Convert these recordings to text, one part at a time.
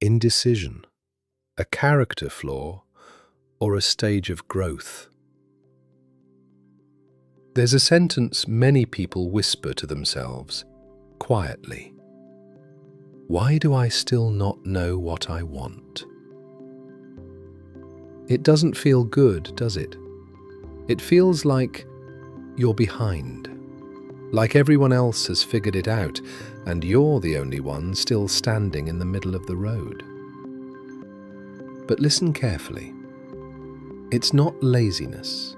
Indecision, a character flaw, or a stage of growth? There's a sentence many people whisper to themselves, quietly. Why do I still not know what I want? It doesn't feel good, does it? It feels like you're behind, like everyone else has figured it out, and you're the only one still standing in the middle of the road. But listen carefully. It's not laziness.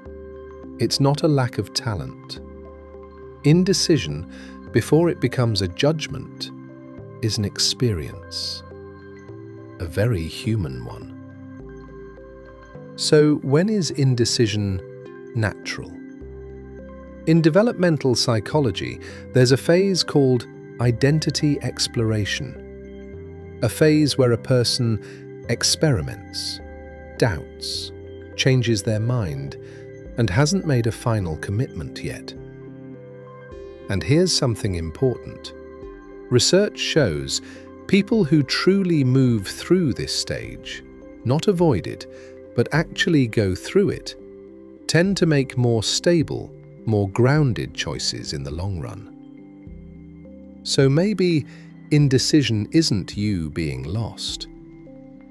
It's not a lack of talent. Indecision, before it becomes a judgment, is an experience, a very human one. So when is indecision natural? In developmental psychology, there's a phase called identity exploration, a phase where a person experiments, doubts, changes their mind, and hasn't made a final commitment yet. And here's something important. Research shows people who truly move through this stage, not avoid it, but actually go through it, tend to make more stable, more grounded choices in the long run. So maybe indecision isn't you being lost.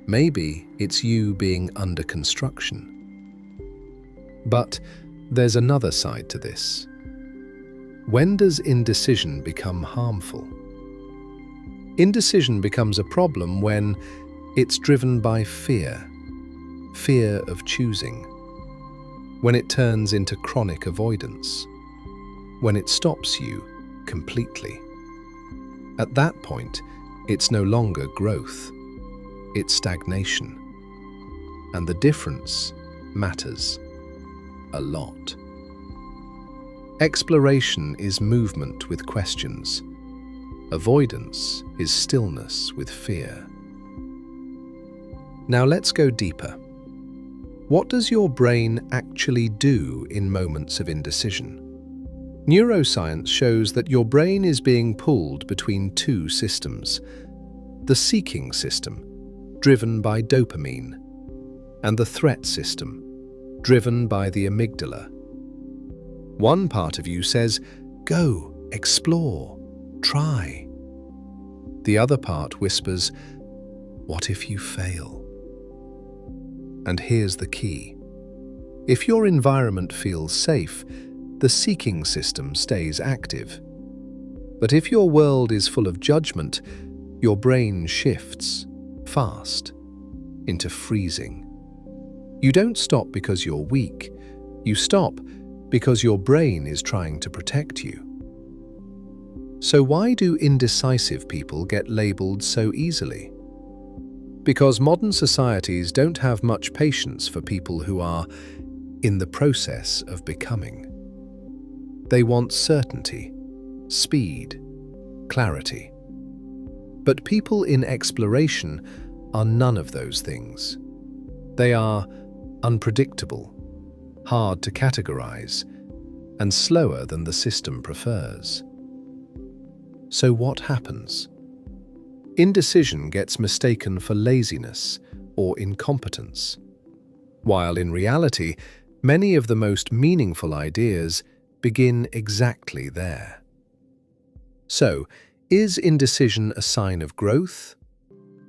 Maybe it's you being under construction. But there's another side to this. When does indecision become harmful? Indecision becomes a problem when it's driven by fear of choosing, when it turns into chronic avoidance, when it stops you completely. At that point, it's no longer growth, it's stagnation. And the difference matters a lot. Exploration is movement with questions. Avoidance is stillness with fear. Now let's go deeper. What does your brain actually do in moments of indecision? Neuroscience shows that your brain is being pulled between two systems. The seeking system, driven by dopamine, and the threat system, driven by the amygdala. One part of you says, go, explore, try. The other part whispers, what if you fail? And here's the key. If your environment feels safe, the seeking system stays active. But if your world is full of judgment, your brain shifts, fast, into freezing. You don't stop because you're weak. You stop because your brain is trying to protect you. So why do indecisive people get labeled so easily? Because modern societies don't have much patience for people who are in the process of becoming. They want certainty, speed, clarity. But people in exploration are none of those things. They are unpredictable, hard to categorize, and slower than the system prefers. So what happens? Indecision gets mistaken for laziness or incompetence, while in reality, many of the most meaningful ideas begin exactly there. So, is indecision a sign of growth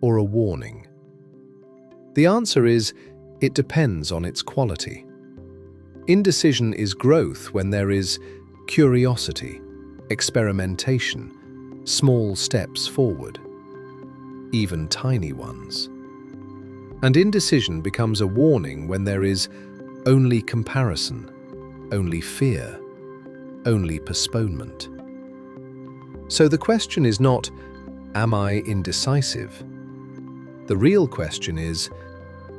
or a warning? The answer is, it depends on its quality. Indecision is growth when there is curiosity, experimentation, small steps forward, even tiny ones. And indecision becomes a warning when there is only comparison, only fear, only postponement. So the question is not, am I indecisive? The real question is,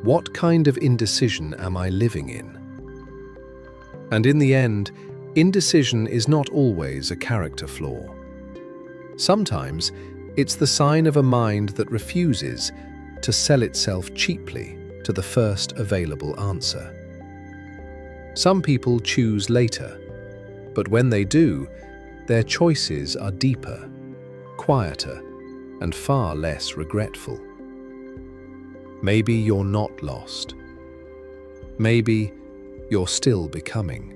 what kind of indecision am I living in? And in the end, indecision is not always a character flaw. Sometimes it's the sign of a mind that refuses to sell itself cheaply to the first available answer. Some people choose later, but when they do, their choices are deeper, quieter, and far less regretful. Maybe you're not lost. Maybe you're still becoming.